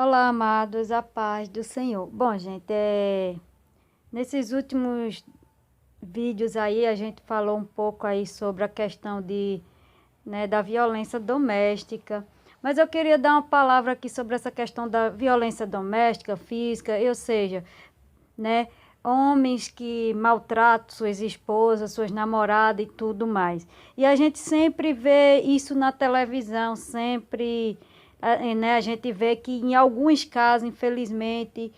Olá, amados, a paz do Senhor. Bom, gente, nesses últimos vídeos aí a gente falou um pouco aí sobre a questão da violência doméstica, mas eu queria dar uma palavra aqui sobre essa questão da violência doméstica, física, ou seja, né, homens que maltratam suas esposas, suas namoradas e tudo mais. E a gente sempre vê isso na televisão, sempre né, a gente vê que em alguns casos, infelizmente,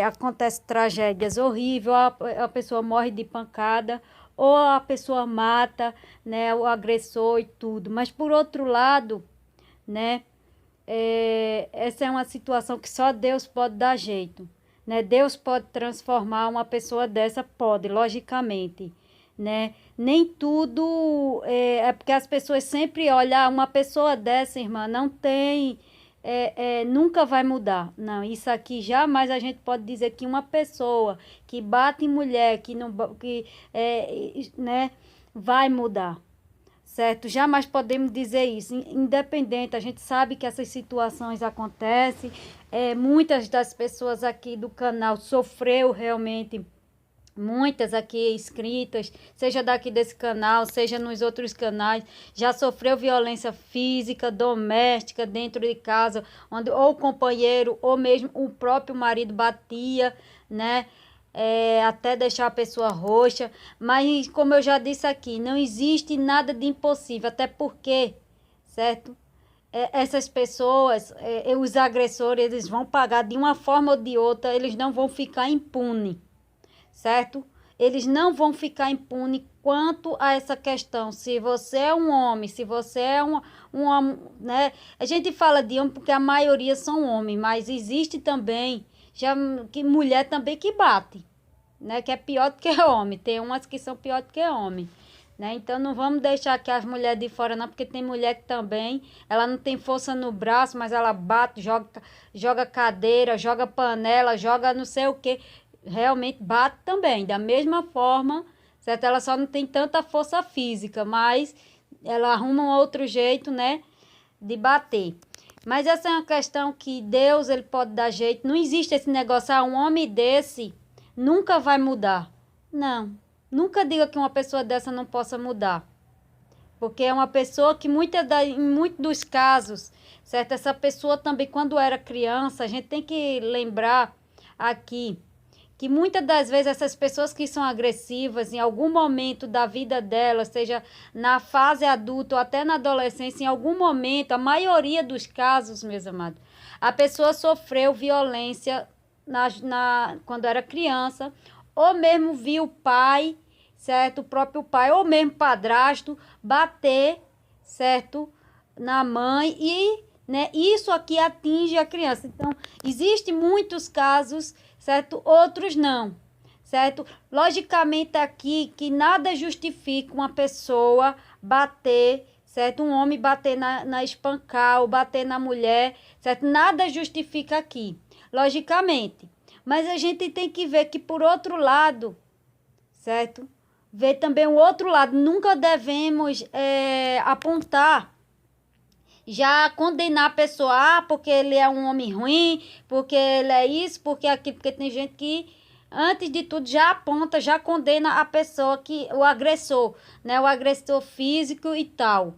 acontece tragédias horríveis, a pessoa morre de pancada, ou a pessoa mata, né, o agressor e tudo. Mas por outro lado, né, essa é uma situação que só Deus pode dar jeito, né? Deus pode transformar uma pessoa dessa, pode, logicamente, né? Nem tudo é porque as pessoas sempre olham, uma pessoa dessa, irmã, não tem, nunca vai mudar. Não, isso aqui jamais a gente pode dizer que uma pessoa que bate em mulher, que não, né, vai mudar. Certo? Jamais podemos dizer isso. Independente, a gente sabe que essas situações acontecem. Muitas das pessoas aqui do canal sofreu realmente, muitas aqui inscritas, seja daqui desse canal, seja nos outros canais, já sofreu violência física, doméstica, dentro de casa, onde ou o companheiro ou mesmo o próprio marido batia, né? Até deixar a pessoa roxa, mas como eu já disse aqui, não existe nada de impossível, até porque, certo? Essas pessoas, os agressores, eles vão pagar de uma forma ou de outra, eles não vão ficar impunes, certo? Eles não vão ficar impunes quanto a essa questão. Se você é um homem, se você é né? A gente fala de homem porque a maioria são homens, mas existe também já que mulher também que bate, né? Que é pior do que homem. Tem umas que são pior do que homem, né? Então não vamos deixar que as mulheres de fora não, porque tem mulher que também, ela não tem força no braço, mas ela bate, joga cadeira, joga panela, joga não sei o que, realmente bate também, da mesma forma, certo? Ela só não tem tanta força física, mas ela arruma um outro jeito, né, de bater. Mas essa é uma questão que Deus, ele pode dar jeito. Não existe esse negócio, um homem desse nunca vai mudar. Não, nunca diga que uma pessoa dessa não possa mudar. Porque é uma pessoa que em muitos dos casos, certo? Essa pessoa também, quando era criança, a gente tem que lembrar aqui que muitas das vezes essas pessoas que são agressivas, em algum momento da vida delas, seja na fase adulta ou até na adolescência, em algum momento, a maioria dos casos, meus amados, a pessoa sofreu violência quando era criança, ou mesmo viu o pai, certo? O próprio pai, ou mesmo padrasto, bater, certo? Na mãe e, né? Isso aqui atinge a criança. Então, existem muitos casos, certo? Outros não, certo? Logicamente aqui que nada justifica uma pessoa bater, certo? Um homem bater na espancar ou bater na mulher, certo? Nada justifica aqui, logicamente. Mas a gente tem que ver que por outro lado, certo? Ver também o outro lado. Nunca devemos apontar, já condenar a pessoa, porque ele é um homem ruim, porque ele é isso, porque aquilo, porque tem gente que, antes de tudo, já aponta, já condena a pessoa, o agressor, né? O agressor físico e tal,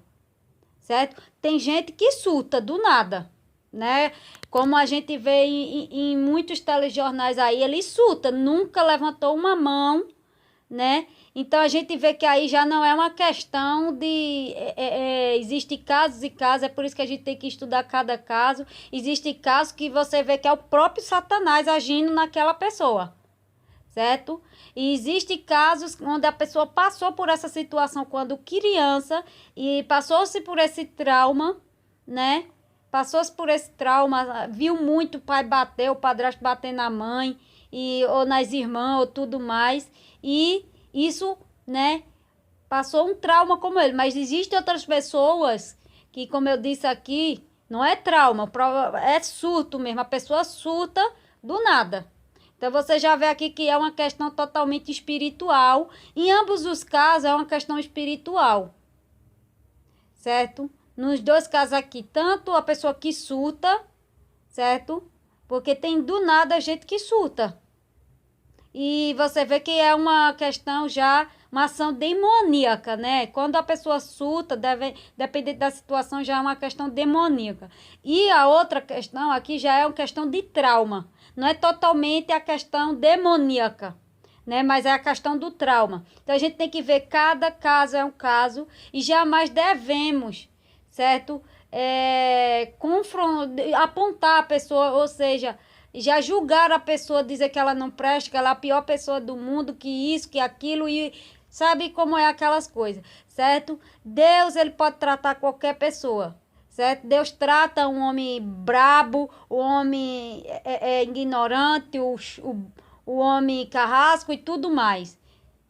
certo? Tem gente que surta do nada, né? Como a gente vê em muitos telejornais aí, ele surta, nunca levantou uma mão, né? Então a gente vê que aí já não é uma questão de existe casos e casos, é por isso que a gente tem que estudar cada caso. Existe casos que você vê que é o próprio Satanás agindo naquela pessoa, certo? E existe casos onde a pessoa passou por essa situação quando criança e passou-se por esse trauma, né? Passou-se por esse trauma, viu muito o pai bater, o padrasto bater na mãe, ou nas irmãs, ou tudo mais, e isso, né, passou um trauma como ele. Mas existem outras pessoas que, como eu disse aqui, não é trauma, é surto mesmo, a pessoa surta do nada. Então você já vê aqui que é uma questão totalmente espiritual. Em ambos os casos é uma questão espiritual, certo? Nos dois casos aqui, tanto a pessoa que surta, certo? Porque tem do nada gente que surta. E você vê que é uma questão já, uma ação demoníaca, né? Quando a pessoa surta, depender da situação, já é uma questão demoníaca. E a outra questão aqui já é uma questão de trauma. Não é totalmente a questão demoníaca, né? Mas é a questão do trauma. Então a gente tem que ver cada caso é um caso e jamais devemos, certo? Apontar a pessoa, ou seja, já julgar a pessoa, dizer que ela não presta, que ela é a pior pessoa do mundo, que isso, que aquilo, e sabe como é aquelas coisas, certo? Deus, ele pode tratar qualquer pessoa, certo? Deus trata um homem brabo, o homem ignorante, o homem carrasco e tudo mais.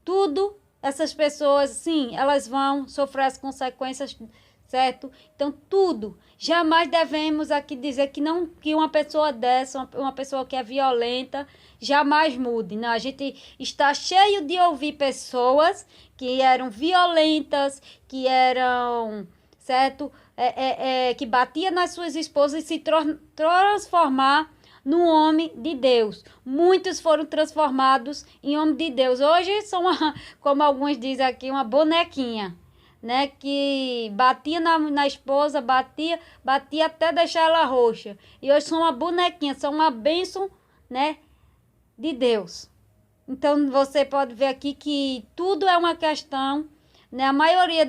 Tudo, essas pessoas, sim, elas vão sofrer as consequências, certo? Então, tudo. Jamais devemos aqui dizer que não, que uma pessoa dessa, uma pessoa que é violenta, jamais mude. Não, a gente está cheio de ouvir pessoas que eram violentas, que eram, certo? Que batia nas suas esposas e se transformar no homem de Deus. Muitos foram transformados em homem de Deus. Hoje são, como alguns dizem aqui, uma bonequinha, né? Que batia na esposa, batia até deixar ela roxa. E hoje são uma bonequinha, são uma bênção, né? De Deus. Então você pode ver aqui que tudo é uma questão, né? A maioria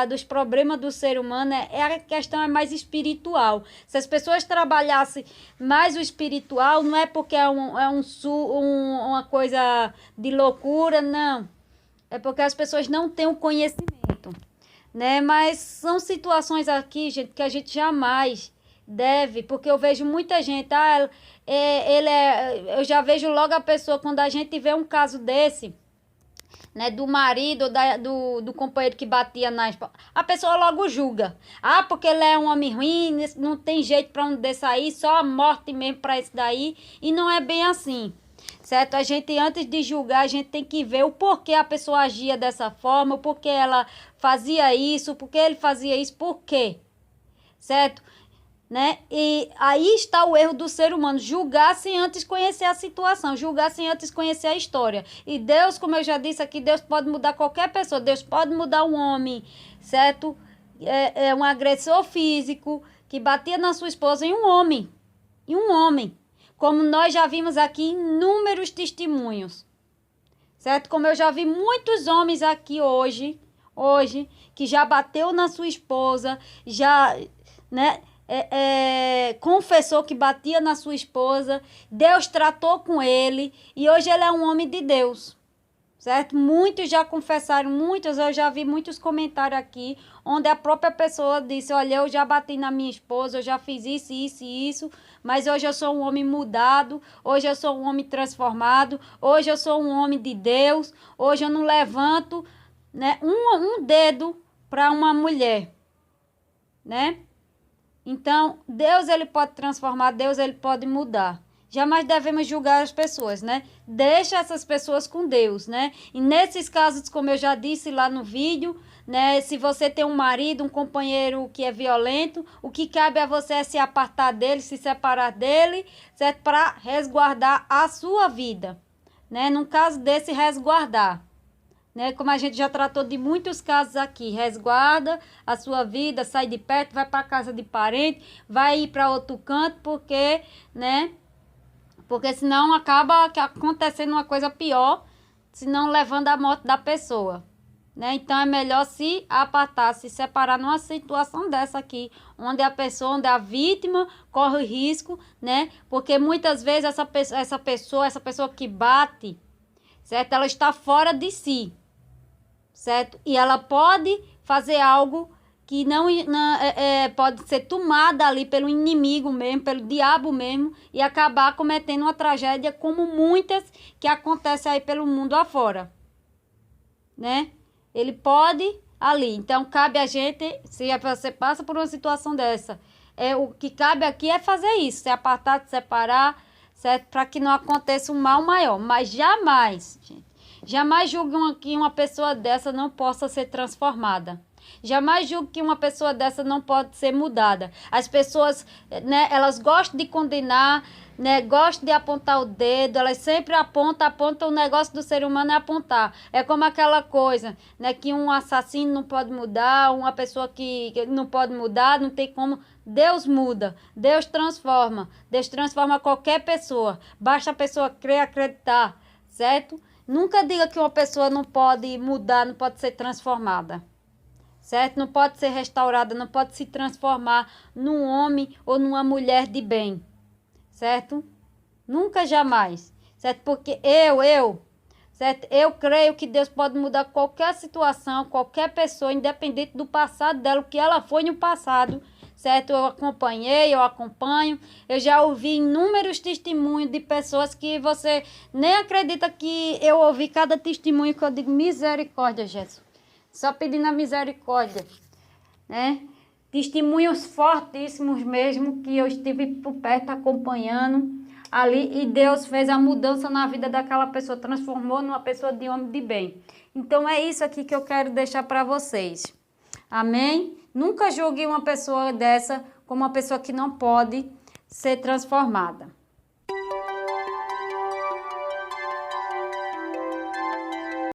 dos problemas do ser humano a questão é mais espiritual. Se as pessoas trabalhassem mais o espiritual, não é porque uma coisa de loucura, não. É porque as pessoas não têm o conhecimento, né? Mas são situações aqui, gente, que a gente jamais deve, porque eu vejo muita gente, eu já vejo logo a pessoa, quando a gente vê um caso desse, né, do marido do companheiro que batia na esposa, a pessoa logo julga. Ah, porque ele é um homem ruim, não tem jeito para um desse aí, só a morte mesmo para esse daí. E não é bem assim, certo? A gente, antes de julgar, a gente tem que ver o porquê a pessoa agia dessa forma, o porquê ela fazia isso, o porquê ele fazia isso, por quê, certo? Né? E aí está o erro do ser humano, julgar sem antes conhecer a situação, julgar sem antes conhecer a história. E Deus, como eu já disse aqui, Deus pode mudar qualquer pessoa, Deus pode mudar um homem, certo? Um agressor físico que batia na sua esposa em um homem, como nós já vimos aqui inúmeros testemunhos, certo? Como eu já vi muitos homens aqui hoje, que já bateu na sua esposa, já, né? Confessou que batia na sua esposa, Deus tratou com ele e hoje ele é um homem de Deus, certo? Muitos já confessaram, eu já vi muitos comentários aqui, onde a própria pessoa disse, olha, eu já bati na minha esposa, eu já fiz isso, isso e isso, mas hoje eu sou um homem mudado, hoje eu sou um homem transformado, hoje eu sou um homem de Deus, hoje eu não levanto, né, um dedo para uma mulher, né? Então, Deus, ele pode transformar, Deus, ele pode mudar. Jamais devemos julgar as pessoas, né? Deixa essas pessoas com Deus, né? E nesses casos, como eu já disse lá no vídeo, né? Se você tem um marido, um companheiro que é violento, o que cabe a você é se apartar dele, se separar dele, certo? Para resguardar a sua vida, né? Num caso desse, resguardar. Né? Como a gente já tratou de muitos casos aqui, resguarda a sua vida, sai de perto, vai para casa de parente, vai ir para outro canto, porque, né? Porque senão acaba acontecendo uma coisa pior, senão levando à morte da pessoa, né? Então é melhor se apartar, se separar numa situação dessa aqui, onde onde a vítima corre risco, né? Porque muitas vezes essa pessoa que bate, certo? Ela está fora de si, certo? E ela pode fazer algo que não pode ser tomada ali pelo inimigo mesmo, pelo diabo mesmo, e acabar cometendo uma tragédia como muitas que acontecem aí pelo mundo afora, né? Ele pode ali. Então, cabe a gente, se você passa por uma situação dessa, o que cabe aqui é fazer isso, se apartar, se separar, certo? Para que não aconteça um mal maior. Mas jamais, gente, Jamais julgue que uma pessoa dessa não possa ser transformada. Jamais julgue que uma pessoa dessa não pode ser mudada. As pessoas, né, elas gostam de condenar, né, gostam de apontar o dedo, elas sempre apontam, o negócio do ser humano é apontar. É como aquela coisa, né, que um assassino não pode mudar, uma pessoa que não pode mudar, não tem como. Deus muda, Deus transforma qualquer pessoa. Basta a pessoa crer, acreditar, certo? Nunca diga que uma pessoa não pode mudar, não pode ser transformada. Certo? Não pode ser restaurada, não pode se transformar num homem ou numa mulher de bem, certo? Nunca, jamais, certo? Porque certo? Eu creio que Deus pode mudar qualquer situação, qualquer pessoa, independente do passado dela, o que ela foi no passado, certo? Eu acompanhei, eu acompanho, eu já ouvi inúmeros testemunhos de pessoas que você nem acredita que eu ouvi cada testemunho que eu digo, misericórdia, Jesus. Só pedindo a misericórdia, né? Testemunhos fortíssimos mesmo, que eu estive por perto acompanhando ali e Deus fez a mudança na vida daquela pessoa, transformou numa pessoa de homem de bem. Então é isso aqui que eu quero deixar para vocês. Amém? Nunca julgue uma pessoa dessa como uma pessoa que não pode ser transformada.